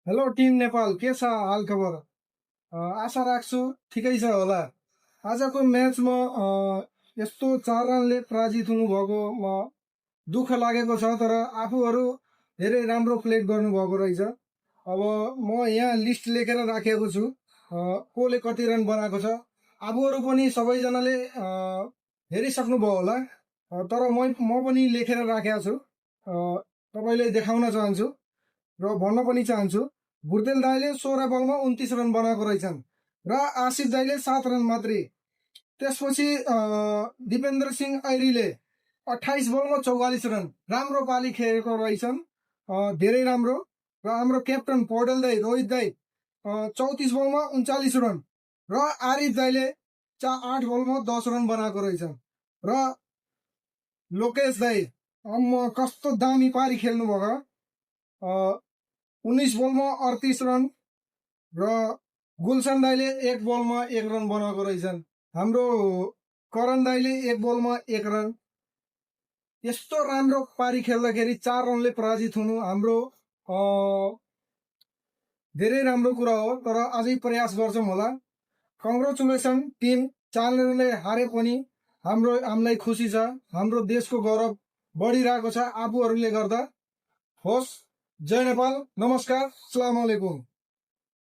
Hello team Nepal, के छ हाल खबर? आशा राख्छु ठिकै छ होला। आजको म्याचमा यस्तो 4 रनले पराजित हुनुभएको दुःख लागेको छ, तर आफूहरू धेरै राम्रो प्ले गर्नुभएको रहेछ। अब म यहाँ लिस्ट लेखेर राखेको छु, कसले कति रन बनाएको छ। आफूहरू पनि सबैजनाले हेरिसक्नुभयो होला, तर म पनि लेखेर राखेको छु। तपाईँले देखाउन चाहन्छु र भन्न पनि चाहन्छु। बुर्देल दाईले 16 बलमा 29 रन बनाएको रहेछन् र आशिष दाईले 7 रन मात्रै। त्यसपछि दिपेन्द्र सिंह ऐरीले 28 बलमा 44 रन राम्रो पाली खेलेको रहेछन्, धेरै राम्रो। र हाम्रो क्याप्टन पौडेल दाई, रोहित दाई 34 बलमा 39 रन र आरिफ दाईले 8 बलमा 10 रन बनाएको रहेछन्। र लोकेश दाई कस्तो दामी पारी खेल्नु भयो। 19 बलमा 38 रन र गुलसन दाईले 1 बलमा 1 रन बनाएको रहेछन्। हाम्रो करण दाईले 1 बलमा 1 रन। यस्तो राम्रो पारी खेल्दाखेरि 4 रनले पराजित हुनु हाम्रो धेरै राम्रो कुरा हो, तर अझै प्रयास गर्छौँ होला। कङ्ग्रेचुलेसन टिम, 4 रनले हारे पनि हामीलाई खुसी छ। हाम्रो देशको गौरव बढिरहेको छ आफूहरूले गर्दा। होस्, जय नेपाल, नमस्कार, अस्सलाम वालेकुम।